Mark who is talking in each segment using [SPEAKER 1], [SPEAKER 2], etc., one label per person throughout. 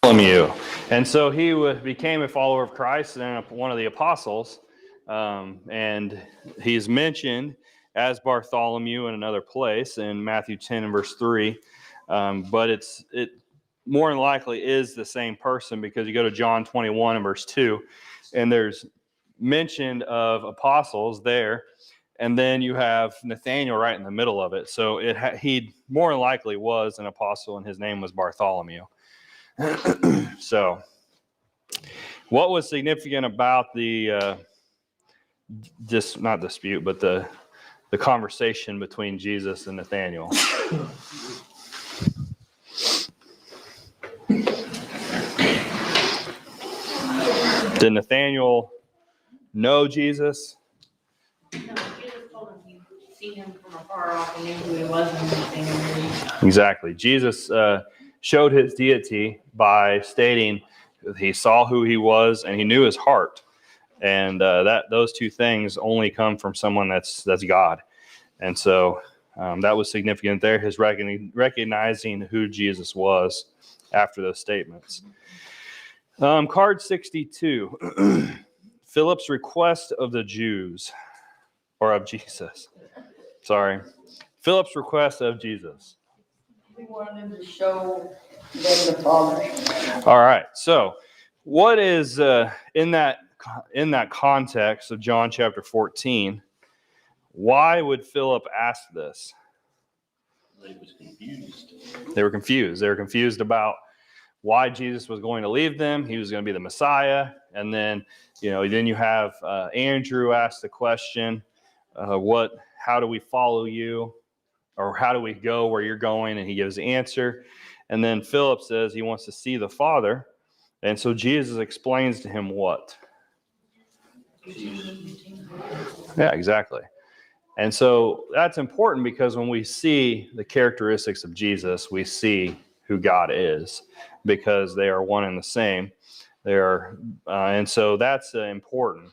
[SPEAKER 1] Bartholomew. And so he became a follower of Christ and one of the apostles. And he's mentioned as Bartholomew in another place in Matthew 10 and verse 3. But it more than likely is the same person, because you go to John 21 and verse 2, and there's mention of apostles there. And then you have Nathaniel right in the middle of it. So he more than likely was an apostle, and his name was Bartholomew. So what was significant about the not dispute, but the conversation between Jesus and Nathaniel? Did Nathaniel know Jesus?
[SPEAKER 2] No, Jesus told him he'd seen him from afar off and knew who he was and everything.
[SPEAKER 1] Exactly. Jesus showed his deity by stating he saw who he was and he knew his heart. And those two things only come from someone that's God. And so that was significant there, his recognizing who Jesus was after those statements. Card 62, Philip's request of the Jews, or of Jesus. Sorry. Philip's request of Jesus.
[SPEAKER 3] We wanted to show them the Father.
[SPEAKER 1] All right. So what is in that context of John chapter 14, why would Philip ask this?
[SPEAKER 4] They was confused.
[SPEAKER 1] They were confused. They were confused about why Jesus was going to leave them. He was going to be the Messiah. And then, then you have Andrew ask the question, how do we follow you? Or how do we go where you're going? And he gives the answer. And then Philip says he wants to see the Father. And so Jesus explains to him what? Yeah, exactly. And so that's important, because when we see the characteristics of Jesus, we see who God is, because they are one and the same. And so that's important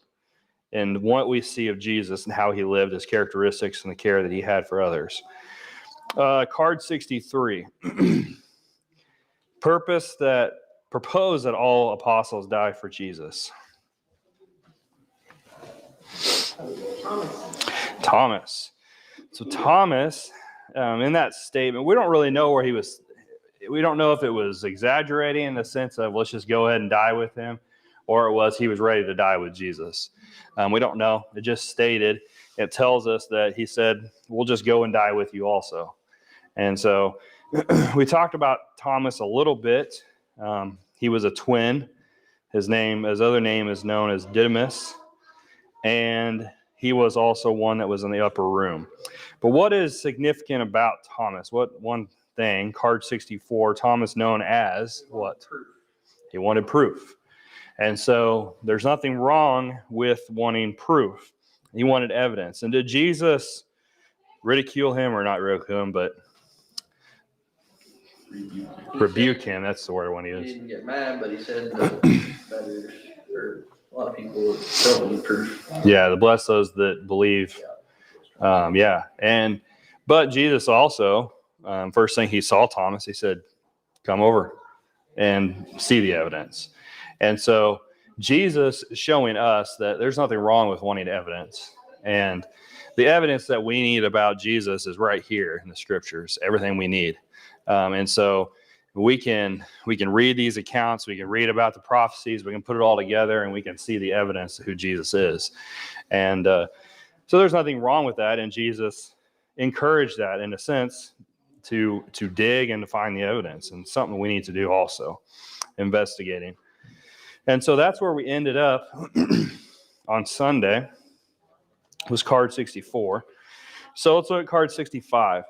[SPEAKER 1] in what we see of Jesus and how he lived, his characteristics and the care that he had for others. Card 63. Propose that all apostles die for Jesus. Thomas. So Thomas, in that statement, we don't really know where he was. We don't know if it was exaggerating in the sense of let's just go ahead and die with him, or it was he was ready to die with Jesus. We don't know. It just stated, it tells us that he said, we'll just go and die with you also. And so we talked about Thomas a little bit. He was a twin. His other name is known as Didymus. And he was also one that was in the upper room. But what is significant about Thomas? What one thing, card 64, Thomas known as what? He wanted proof. And so there's nothing wrong with wanting proof. He wanted evidence. And did Jesus ridicule him, or not ridicule him, but rebuke him? That's the word one he used.
[SPEAKER 5] He didn't get mad, but he said a lot of people don't need proof.
[SPEAKER 1] Yeah, to bless those that believe. But Jesus also, first thing he saw Thomas, he said, come over and see the evidence. And so Jesus is showing us that there's nothing wrong with wanting evidence. And the evidence that we need about Jesus is right here in the scriptures, everything we need. And so we can read these accounts, we can read about the prophecies, we can put it all together, and we can see the evidence of who Jesus is. And so there's nothing wrong with that, and Jesus encouraged that in a sense to dig and to find the evidence, and something we need to do also, investigating. And so that's where we ended up on Sunday, was card 64. So let's look at card 65.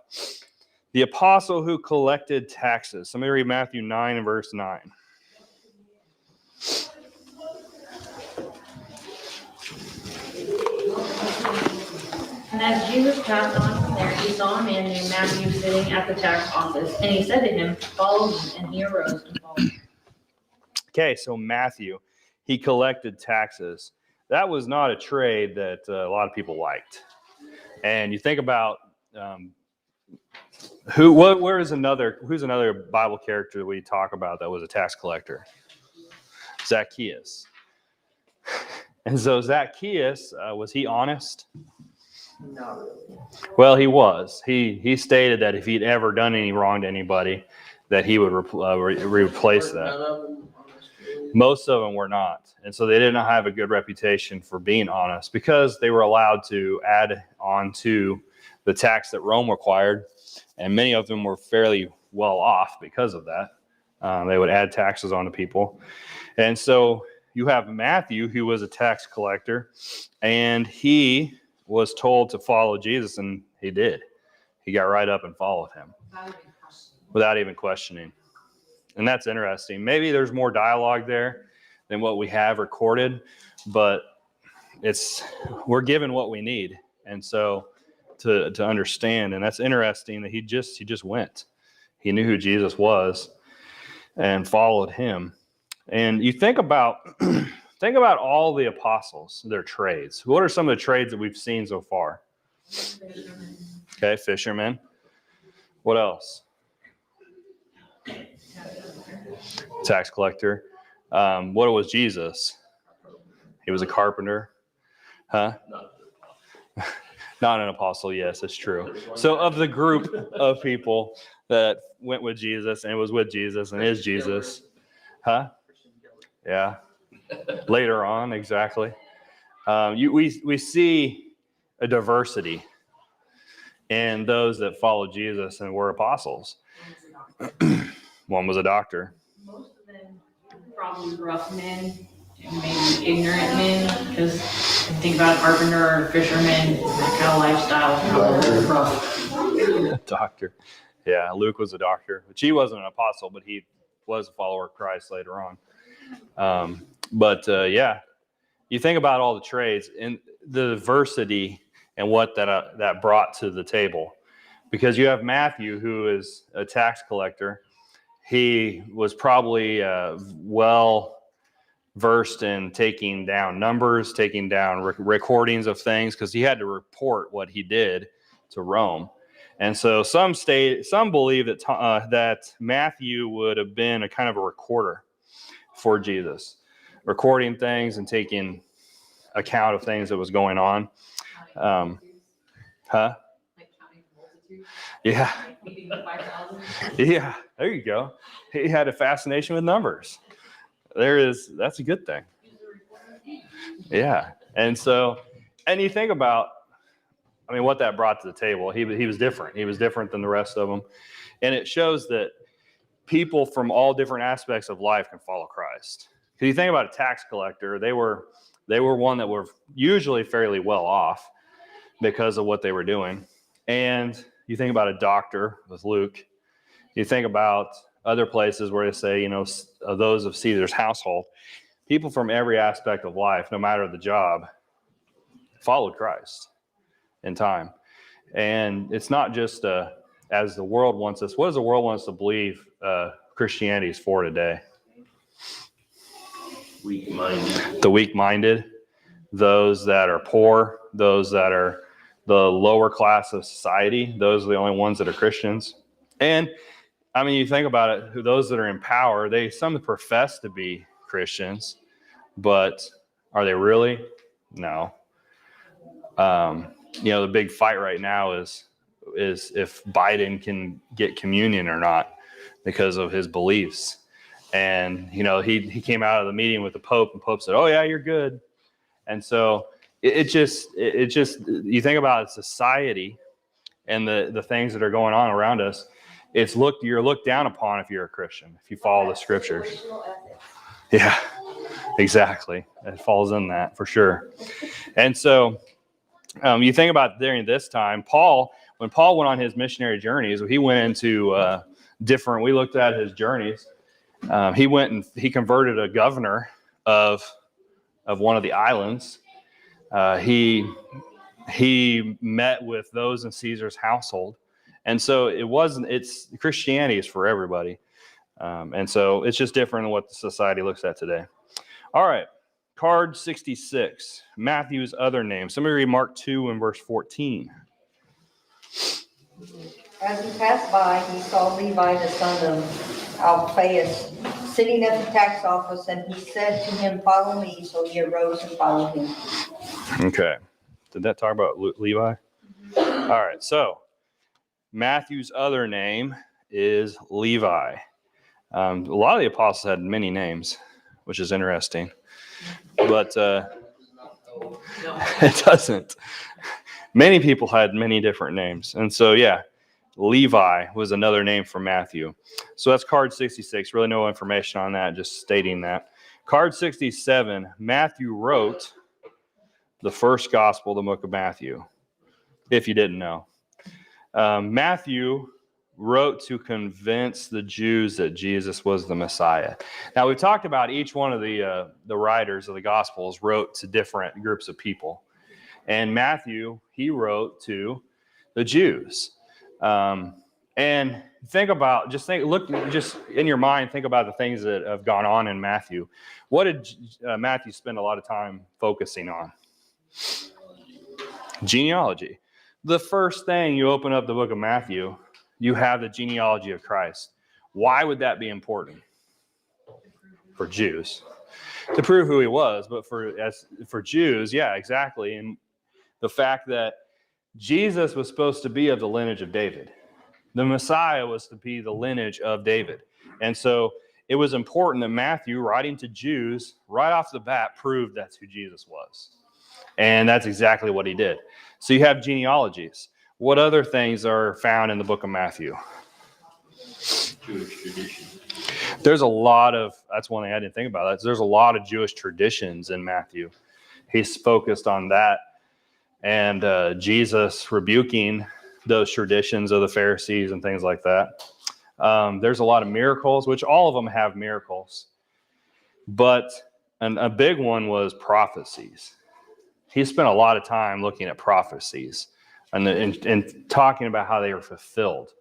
[SPEAKER 1] The apostle who collected taxes. Somebody read Matthew 9 and verse 9.
[SPEAKER 2] And as Jesus passed on from there, he saw a man named Matthew sitting at the tax office, and he said to him, follow me, and he arose and followed him.
[SPEAKER 1] Okay, so Matthew, he collected taxes. That was not a trade that a lot of people liked. And you think about Who's another Bible character that we talk about that was a tax collector? Zacchaeus. And so Zacchaeus, was he honest?
[SPEAKER 3] Not really.
[SPEAKER 1] Well, he was. He stated that if he'd ever done any wrong to anybody, that he would replace
[SPEAKER 5] None
[SPEAKER 1] that.
[SPEAKER 5] of them honest, really.
[SPEAKER 1] Most of them were not. And so they did not have a good reputation for being honest because they were allowed to add on to the tax that Rome required. And many of them were fairly well off because of that. They would add taxes onto people. And so you have Matthew, who was a tax collector, and he was told to follow Jesus, and he did. He got right up and followed him without even questioning. And that's interesting. Maybe there's more dialogue there than what we have recorded, but we're given what we need. And so to understand, and that's interesting that he just went. He knew who Jesus was and followed him. And you think about all the apostles, their trades. What are some of the trades that we've seen so far? Okay, fishermen. What else? Tax collector. What was Jesus? He was a carpenter. Huh? Not an apostle, yes, it's true. So of the group of people that went with Jesus and was with Jesus and is Jesus. Huh? Yeah. Later on, exactly. We see a diversity in those that followed Jesus and were apostles. One was a doctor.
[SPEAKER 2] Most of them probably rough men and maybe ignorant men, because think about a carpenter or a fisherman, that kind of lifestyle is probably rough.
[SPEAKER 1] Doctor. Yeah, Luke was a doctor, which he wasn't an apostle, but he was a follower of Christ later on. Yeah, you think about all the trades and the diversity and what that brought to the table. Because you have Matthew, who is a tax collector. He was probably well versed in taking down numbers, taking down recordings of things, because he had to report what he did to Rome. And so some believe that Matthew would have been a kind of a recorder for Jesus, recording things and taking account of things that was going on. Huh? Yeah. Yeah, there you go. He had a fascination with numbers. That's a good thing. Yeah. And you think about, what that brought to the table. He was different. He was different than the rest of them. And it shows that people from all different aspects of life can follow Christ. Because you think about a tax collector, they were one that were usually fairly well off because of what they were doing. And you think about a doctor with Luke. You think about other places where they say, those of Caesar's household. People from every aspect of life, no matter the job, followed Christ in time. And it's not just as the world wants us. What does the world want us to believe Christianity is for today?
[SPEAKER 4] Weak-minded.
[SPEAKER 1] The weak-minded, those that are poor, those that are the lower class of society, those are the only ones that are Christians. And you think about it, those that are in power, some profess to be Christians, but are they really? No. The big fight right now is if Biden can get communion or not because of his beliefs. And, he came out of the meeting with the Pope, and the Pope said, "Oh yeah, you're good." And so it just you think about society and the things that are going on around us. You're looked down upon if you're a Christian, if you follow the scriptures. Yeah, exactly. It falls in that for sure. And so you think about during this time, when Paul went on his missionary journeys, he went into we looked at his journeys. He went and he converted a governor of one of the islands. He met with those in Caesar's household. And so Christianity is for everybody. And so it's just different than what the society looks at today. All right. Card 66, Matthew's other name. Somebody read Mark 2 and verse 14.
[SPEAKER 3] As he passed by, he saw Levi, the son of Alphaeus, sitting at the tax office, and he said to him, "Follow me." So he arose and followed him.
[SPEAKER 1] Okay. Did that talk about Levi? All right. So Matthew's other name is Levi. A lot of the apostles had many names, which is interesting. But it doesn't. Many people had many different names. And so, yeah, Levi was another name for Matthew. So that's card 66. Really no information on that, just stating that. Card 67, Matthew wrote the first gospel, the book of Matthew, if you didn't know. Matthew wrote to convince the Jews that Jesus was the Messiah. Now, we've talked about each one of the writers of the Gospels wrote to different groups of people. And Matthew, he wrote to the Jews. And just in your mind, think about the things that have gone on in Matthew. What did Matthew spend a lot of time focusing on? Genealogy. The first thing you open up the book of Matthew, you have the genealogy of Christ. Why would that be important? For Jews. To prove who he was, but for Jews, yeah, exactly. And the fact that Jesus was supposed to be of the lineage of David. The Messiah was to be the lineage of David. And so it was important that Matthew, writing to Jews, right off the bat, proved that's who Jesus was. And that's exactly what he did. So you have genealogies. What other things are found in the book of Matthew?
[SPEAKER 4] Jewish tradition.
[SPEAKER 1] There's a lot of, that's one thing I didn't think about. There's a lot of Jewish traditions in Matthew. He's focused on that. And Jesus rebuking those traditions of the Pharisees and things like that. There's a lot of miracles, which all of them have miracles. But a big one was prophecies. He spent a lot of time looking at prophecies and talking about how they were fulfilled.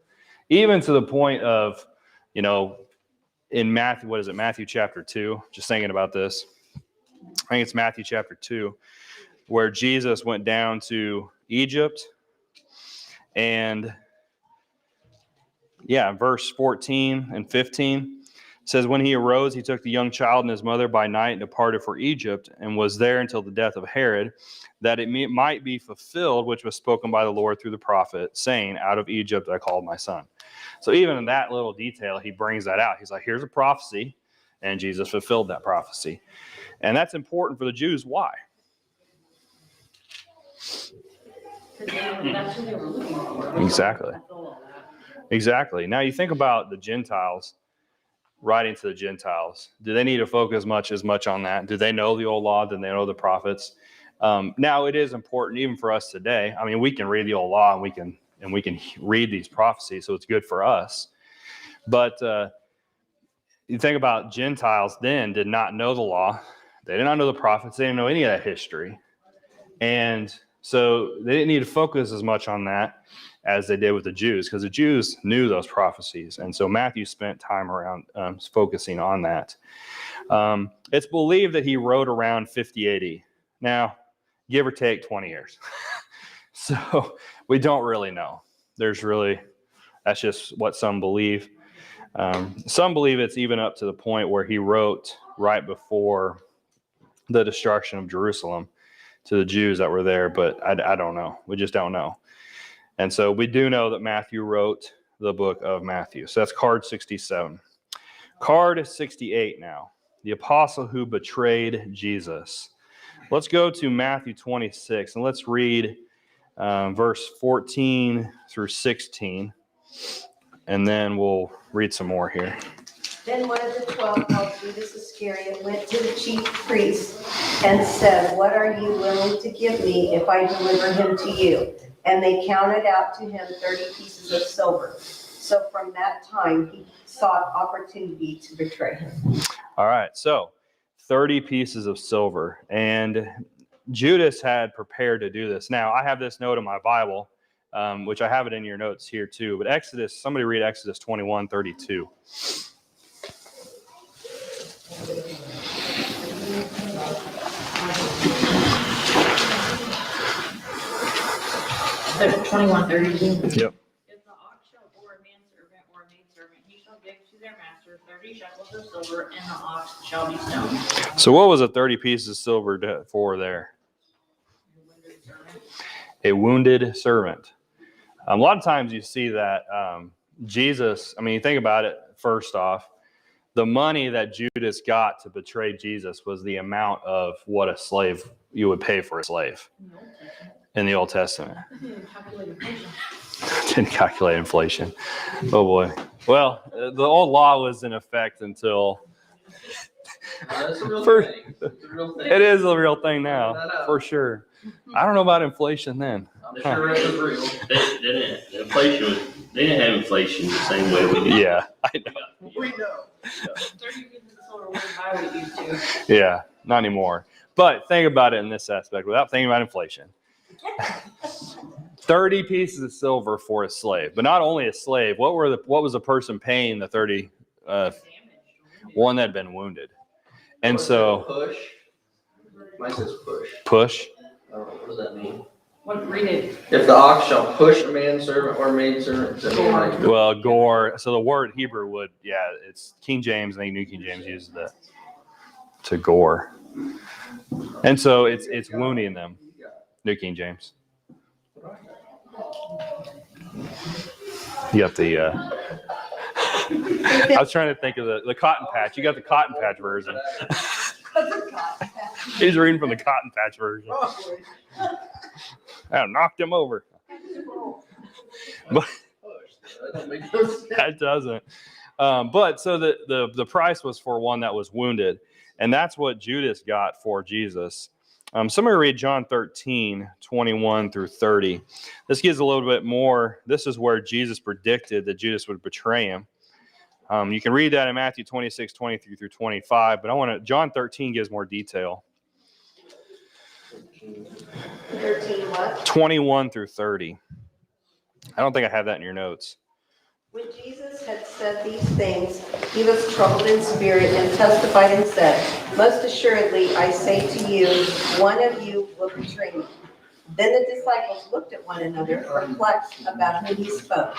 [SPEAKER 1] Even to the point of, in Matthew, what is it, Matthew chapter 2? Just thinking about this. I think it's Matthew chapter 2, where Jesus went down to Egypt. And verse 14 and 15 says, when he arose, he took the young child and his mother by night and departed for Egypt, and was there until the death of Herod, that it might be fulfilled, which was spoken by the Lord through the prophet, saying, out of Egypt I called my son. So even in that little detail, he brings that out. He's like, here's a prophecy, and Jesus fulfilled that prophecy. And that's important for the Jews. Why?
[SPEAKER 2] That's what they were looking for.
[SPEAKER 1] Exactly. Exactly. Now you think about the Gentiles, writing to the Gentiles. Do they need to focus as much on that? Do they know the old law? Do they know the prophets? Now it is important even for us today. I mean, we can read the old law and we can read these prophecies, so it's good for us. But you think about Gentiles then did not know the law. They did not know the prophets. They didn't know any of that history. And so they didn't need to focus as much on that as they did with the Jews, because the Jews knew those prophecies. And so Matthew spent time around focusing on that. It's believed that he wrote around 50 AD. Now, give or take 20 years. So we don't really know. That's just what some believe. Some believe it's even up to the point where he wrote right before the destruction of Jerusalem to the Jews that were there, but I don't know. We just don't know. And so we do know that Matthew wrote the book of Matthew. So that's card 67. Card 68 now. The apostle who betrayed Jesus. Let's go to Matthew 26 and let's read verse 14 through 16. And then we'll read some more here.
[SPEAKER 3] Then one of the 12, called Judas Iscariot, went to the chief priests and said, "What are you willing to give me if I deliver him to you?" And they counted out to him 30 pieces of silver. So from that time, he sought opportunity to betray him.
[SPEAKER 1] All right, so 30 pieces of silver. And Judas had prepared to do this. Now, I have this note in my Bible, which I have it in your notes here too. But somebody read Exodus 21:32.
[SPEAKER 2] So 21:32.
[SPEAKER 1] Yep.
[SPEAKER 2] If the ox shall for 30 shekels of silver, and the ox shall be stoned.
[SPEAKER 1] So what was a 30 pieces of silver for there? A wounded servant. A lot of times you see that Jesus, I mean, you think about it, first off, the money that Judas got to betray Jesus was the amount of what a slave you would pay for a slave in the Old Testament. Didn't calculate inflation. Oh boy. Well, the old law was in effect until.
[SPEAKER 5] That's a real
[SPEAKER 1] First-
[SPEAKER 5] thing. It's a real thing.
[SPEAKER 1] It is a real thing now, for sure. I don't know about inflation then.
[SPEAKER 5] I'm sure it was real.
[SPEAKER 4] They didn't have inflation the same way we do.
[SPEAKER 1] Yeah, I know.
[SPEAKER 5] We know.
[SPEAKER 2] 30 pieces of silver wouldn't buy what you used to.
[SPEAKER 1] Yeah, not anymore. But think about it in this aspect, without thinking about inflation. 30 pieces of silver for a slave, but not only a slave. What was the person paying the 30? One that had been wounded, and so
[SPEAKER 5] Push. Mine says push.
[SPEAKER 1] push.
[SPEAKER 5] I don't know. What does that mean?
[SPEAKER 2] What, read it.
[SPEAKER 5] If the ox shall push a manservant or maidservant, does that mean like?
[SPEAKER 1] Well, gore. So the word Hebrew would, it's King James. I think New King James uses that to gore, and so it's wounding them. New King James. You got the. I was trying to think of the cotton patch. You got the cotton patch version. He's reading from the cotton patch version. I knocked him over. But that doesn't. But so the price was for one that was wounded, and that's what Judas got for Jesus. Somebody read John 13, 21 through 30. This gives a little bit more. This is where Jesus predicted that Judas would betray him. You can read that in Matthew 26, 23 through 25, but John 13 gives more detail.
[SPEAKER 3] 13 what?
[SPEAKER 1] 21 through 30. I don't think I have that in your notes.
[SPEAKER 3] When Jesus had said these things, he was troubled in spirit and testified and said, "Most assuredly, I say to you, one of you will betray me." Then the disciples looked at one another, perplexed about whom he spoke.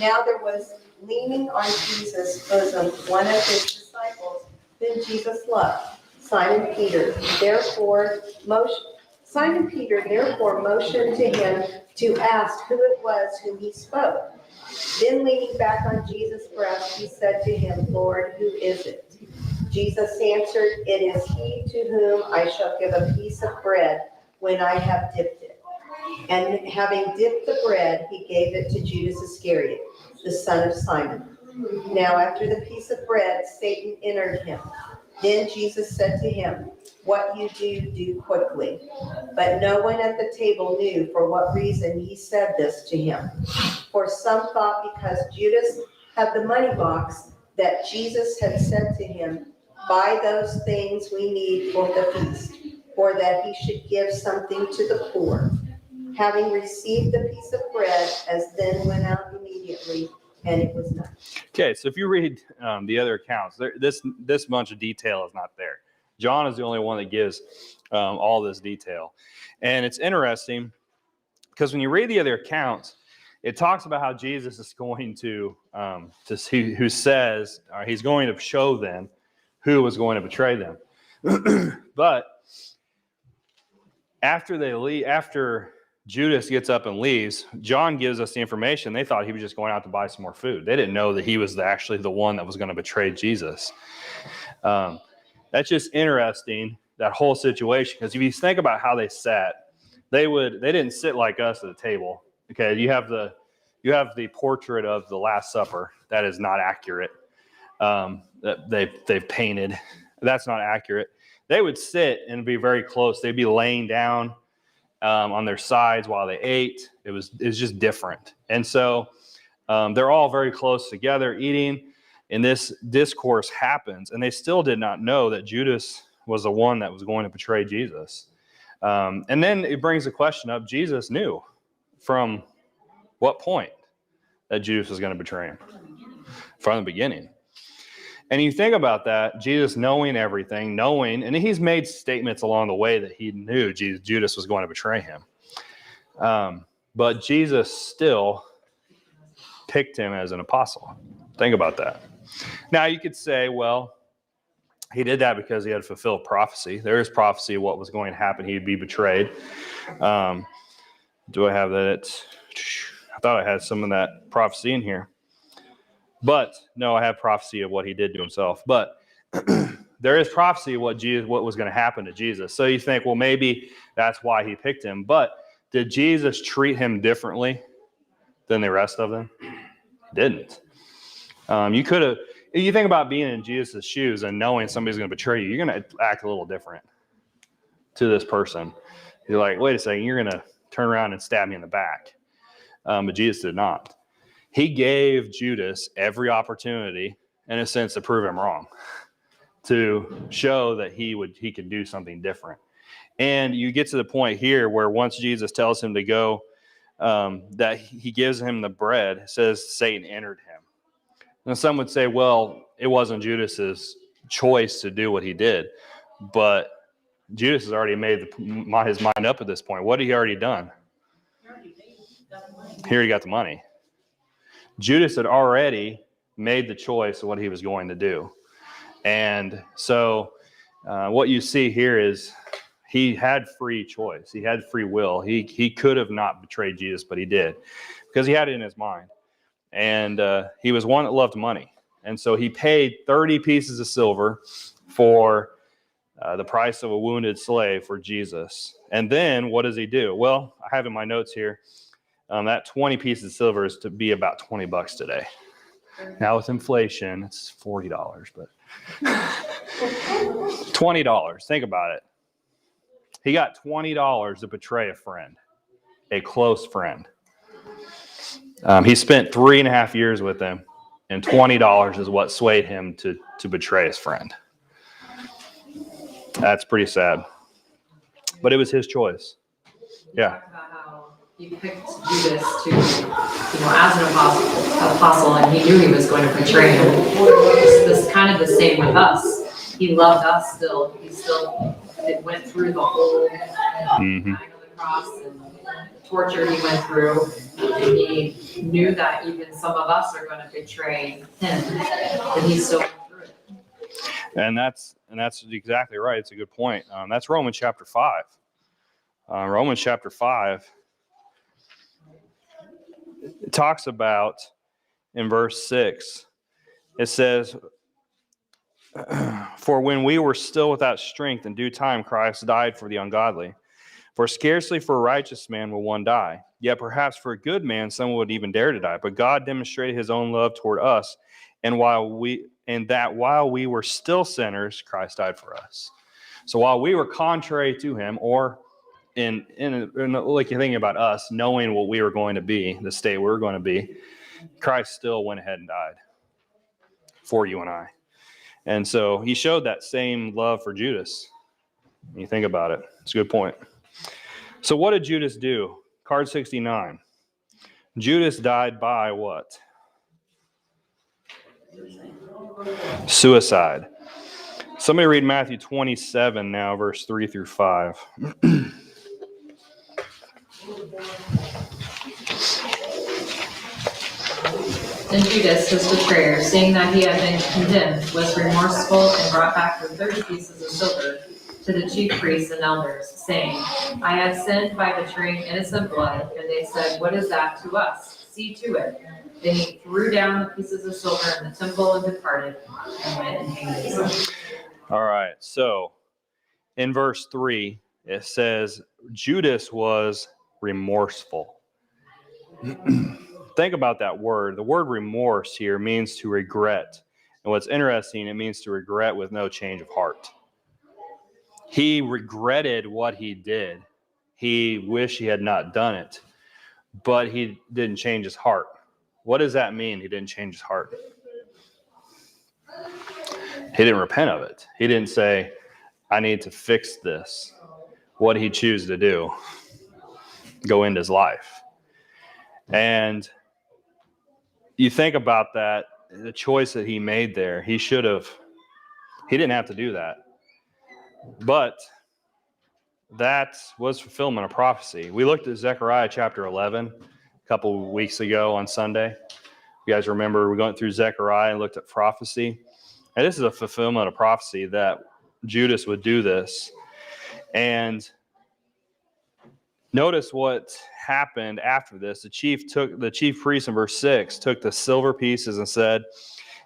[SPEAKER 3] Now there was leaning on Jesus' bosom one of his disciples whom Jesus loved, Simon Peter. Therefore motioned to him to ask who it was whom he spoke. Then leaning back on Jesus' breast, he said to him, "Lord, who is it?" Jesus answered, "It is he to whom I shall give a piece of bread when I have dipped it." And having dipped the bread, he gave it to Judas Iscariot, the son of Simon. Now after the piece of bread, Satan entered him. Then Jesus said to him, "What you do quickly." But no one at the table knew for what reason he said this to him. For some thought because Judas had the money box that Jesus had said to him, "Buy those things we need for the feast," or that he should give something to the poor. Having received the piece of bread, as then went out immediately, and it was done.
[SPEAKER 1] Okay, so if you read the other accounts, this bunch of detail is not there. John is the only one that gives all this detail. And it's interesting because when you read the other accounts, it talks about how Jesus is going to see who says, he's going to show them who was going to betray them. But after Judas gets up and leaves, John gives us the information. They thought he was just going out to buy some more food. They didn't know that he was actually the one that was going to betray Jesus. That's just interesting, that whole situation, because if you think about how they sat, they didn't sit like us at the table. Okay, you have the portrait of the Last Supper. That is not accurate. That they've painted. That's not accurate. They would sit and be very close. They'd be laying down on their sides while they ate. It was just different. And so they're all very close together eating, and this discourse happens, and they still did not know that Judas was the one that was going to betray Jesus. And then it brings the question up, Jesus knew from what point that Judas was going to betray him? From the beginning. And you think about that, Jesus knowing everything, and he's made statements along the way that he knew Judas was going to betray him. But Jesus still picked him as an apostle. Think about that. Now you could say, well, he did that because he had fulfilled prophecy. There is prophecy of what was going to happen. He'd be betrayed. Do I have that? I thought I had some of that prophecy in here. But no, I have prophecy of what he did to himself. But there is prophecy of what was going to happen to Jesus. So you think, well, maybe that's why he picked him. But did Jesus treat him differently than the rest of them? He didn't. You could have. You think about being in Jesus' shoes and knowing somebody's going to betray you, you're going to act a little different to this person. You're like, wait a second, you're going to turn around and stab me in the back. But Jesus did not. He gave Judas every opportunity, in a sense, to prove him wrong, to show that he could do something different. And you get to the point here where once Jesus tells him to go, that he gives him the bread, it says Satan entered him. Now, some would say, well, it wasn't Judas's choice to do what he did. But Judas has already made his mind up at this point. What had he already done? He already got the money. Judas had already made the choice of what he was going to do. And so what you see here is he had free choice. He had free will. He could have not betrayed Jesus, but he did because he had it in his mind. And he was one that loved money. And so he paid 30 pieces of silver for the price of a wounded slave for Jesus. And then what does he do? Well, I have in my notes here, that 20 pieces of silver is to be about $20 today. Now with inflation, it's $40, but $20. Think about it. He got $20 to betray a friend, a close friend. He spent 3.5 years with him, and $20 is what swayed him to betray his friend. That's pretty sad. But it was his choice. Yeah.
[SPEAKER 2] About how he picked Judas to, as an apostle, and he knew he was going to betray him. It's kind of the same with us. He loved us still. It went through the whole
[SPEAKER 1] Mm-hmm.
[SPEAKER 2] of the cross and torture he went through, and he knew that even some of us are going to betray him, but he still went through it.
[SPEAKER 1] And that's exactly right. It's a good point. That's Romans chapter 5. Romans chapter 5, it talks about, in verse 6, it says, for when we were still without strength, in due time Christ died for the ungodly. For scarcely for a righteous man will one die, yet perhaps for a good man someone would even dare to die. But God demonstrated his own love toward us, and while we were still sinners, Christ died for us. So while we were contrary to him, or in like you're thinking about us, knowing what we were going to be, the state we were going to be, Christ still went ahead and died for you and I. And so he showed that same love for Judas. When you think about it, it's a good point. So what did Judas do? Card 69. Judas died by what? Suicide. Somebody read Matthew 27 now, verse 3 through 5.
[SPEAKER 2] Then Judas, his betrayer, seeing that he had been condemned, was remorseful and brought back the 30 pieces of silver to the chief priests and elders, saying, I have sinned by betraying innocent blood. And they said, what is that to us? See to it. Then he threw down the pieces of silver in the temple and departed, and went and hanged himself.
[SPEAKER 1] All right, so in verse 3, it says Judas was remorseful. Think about that word. The word remorse here means to regret. And what's interesting, it means to regret with no change of heart. He regretted what he did. He wished he had not done it, but he didn't change his heart. What does that mean, he didn't change his heart? He didn't repent of it. He didn't say, I need to fix this. What did he choose to do? Go into his life. And you think about that, the choice that he made there, he didn't have to do that. But that was fulfillment of prophecy. We looked at Zechariah chapter 11 a couple of weeks ago on Sunday, You guys remember we went through Zechariah and looked at prophecy. And this is a fulfillment of prophecy that Judas would do this. And notice what happened after this. The chief priest in verse 6 took the silver pieces and said,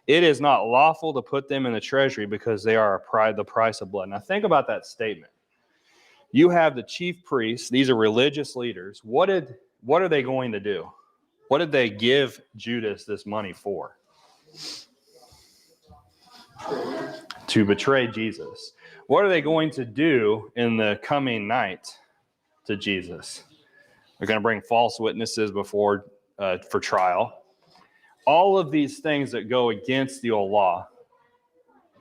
[SPEAKER 1] "It is not lawful to put them in the treasury because they are the price of blood." Now think about that statement. You have the chief priests, these are religious leaders. What are they going to do? What did they give Judas this money for? To betray Jesus. What are they going to do in the coming night to Jesus? They're going to bring false witnesses before for trial. All of these things that go against the old law.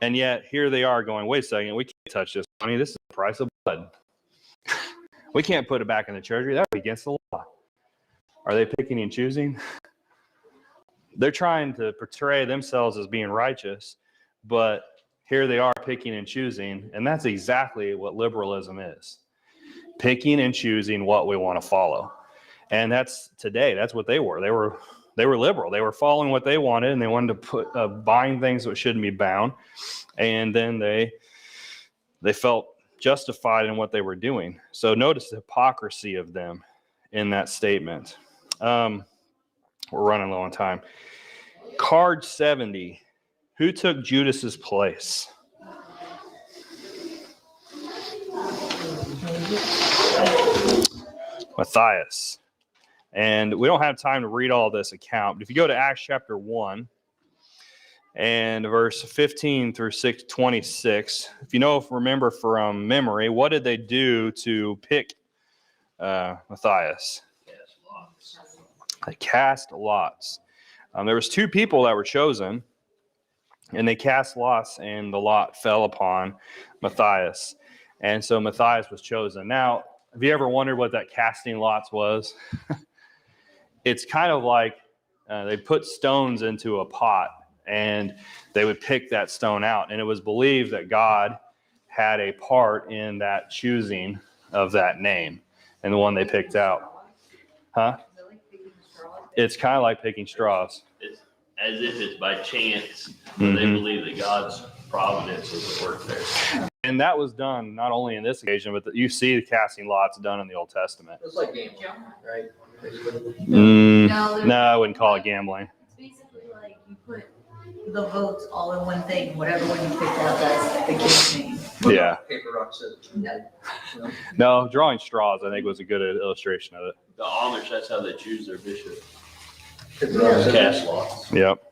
[SPEAKER 1] And yet here they are going, wait a second, we can't touch this money. This is the price of blood. We can't put it back in the treasury. That would be against the law. Are they picking and choosing? They're trying to portray themselves as being righteous, but here they are picking and choosing, and that's exactly what liberalism is. Picking and choosing what we want to follow. And that's today, that's what they were. They were liberal. They were following what they wanted, and they wanted to put buying things that shouldn't be bound. And then they felt justified in what they were doing. So notice the hypocrisy of them in that statement. We're running low on time. Card 70. Who took Judas's place? Matthias. And we don't have time to read all this account, but if you go to Acts chapter 1 and verse 15 through 26, if you remember from memory, what did they do to pick Matthias? They cast lots. There was 2 people that were chosen, and they cast lots, and the lot fell upon Matthias. And so Matthias was chosen. Now, have you ever wondered what that casting lots was? It's kind of like they put stones into a pot, and they would pick that stone out. And it was believed that God had a part in that choosing of that name and the one they picked out. Huh? It's kind of like picking straws.
[SPEAKER 4] It's as if it's by chance, but they believe that God's providence is at work there.
[SPEAKER 1] And that was done not only in this occasion, but you see the casting lots done in the Old Testament.
[SPEAKER 5] It's like gambling, right?
[SPEAKER 1] No, I wouldn't call it gambling.
[SPEAKER 6] It's basically like you put the votes all in one thing. Whatever one you pick out, that's the kid's name.
[SPEAKER 1] Yeah.
[SPEAKER 5] Paper, rock, scissors.
[SPEAKER 1] No, drawing straws, I think, was a good illustration of it.
[SPEAKER 4] The Amish, that's how they choose their bishop.
[SPEAKER 5] Paper, rock, scissors.
[SPEAKER 4] Cast lots.
[SPEAKER 1] Yep.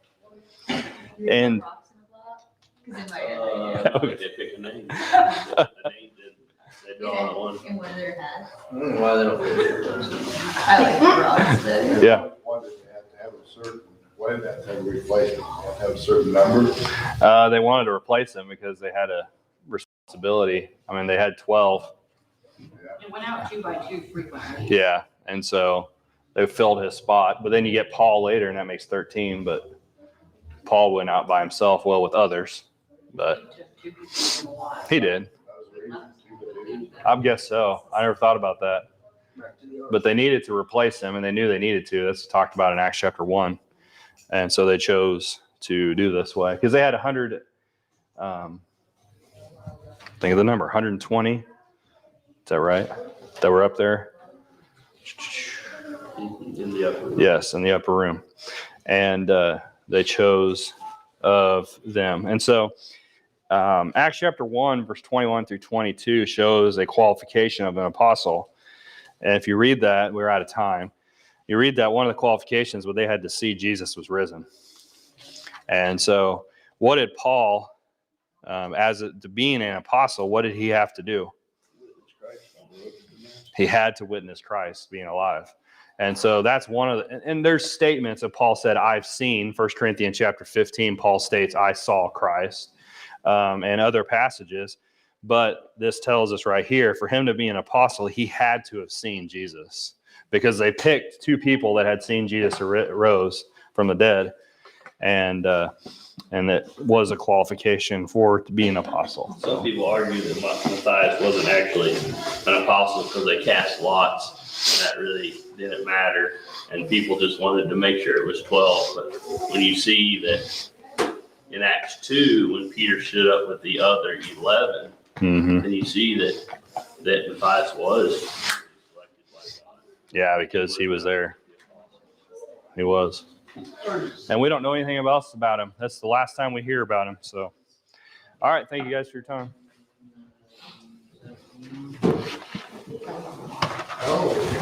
[SPEAKER 1] And
[SPEAKER 6] Rocks in a block? 'Cause in my head, right now.
[SPEAKER 4] They pick a name. The name they draw on one.
[SPEAKER 6] And what are their hats?
[SPEAKER 5] I don't know why they don't do it.
[SPEAKER 6] I like the rocks though.
[SPEAKER 1] yeah,
[SPEAKER 7] Why did they have to have a certain, why did that have to replace it? Have to have a certain number?
[SPEAKER 1] they wanted to replace them because they had a responsibility. I mean, they had 12.
[SPEAKER 2] It went out 2 by 2 frequently.
[SPEAKER 1] Yeah, and so they filled his spot. But then you get Paul later, and that makes 13. But Paul went out by himself, well, with others. But
[SPEAKER 2] It took 2 people from a lot.
[SPEAKER 1] he did. I guess so. I never thought about that. But they needed to replace him, and they knew they needed to. That's talked about in Acts chapter 1. And so they chose to do this way because they had 100. Think of the number, 120. Is that right? That were up there?
[SPEAKER 4] In the upper room.
[SPEAKER 1] Yes, in the upper room. And they chose of them. And so Acts chapter 1, verse 21 through 22 shows a qualification of an apostle. And if you read that, we're out of time. You read that one of the qualifications, but they had to see Jesus was risen. And so what did Paul, to being an apostle, what did he have to do? He had to witness Christ being alive. And so that's one of the, and there's statements that Paul said, I've seen. 1 Corinthians chapter 15, Paul states, I saw Christ, and other passages. But this tells us right here, for him to be an apostle, he had to have seen Jesus, because they picked 2 people that had seen Jesus rose from the dead. And that was a qualification for to be an apostle.
[SPEAKER 4] Some people argue that Matthias wasn't actually an apostle because they cast lots that really didn't matter. And people just wanted to make sure it was 12. But when you see that in Acts 2, when Peter stood up with the other 11,
[SPEAKER 1] Mm-hmm.
[SPEAKER 4] then you see that Matthias was selected by God.
[SPEAKER 1] Yeah, because he was there. He was. And we don't know anything else about him. That's the last time we hear about him. So, all right. Thank you guys for your time.
[SPEAKER 7] Oh.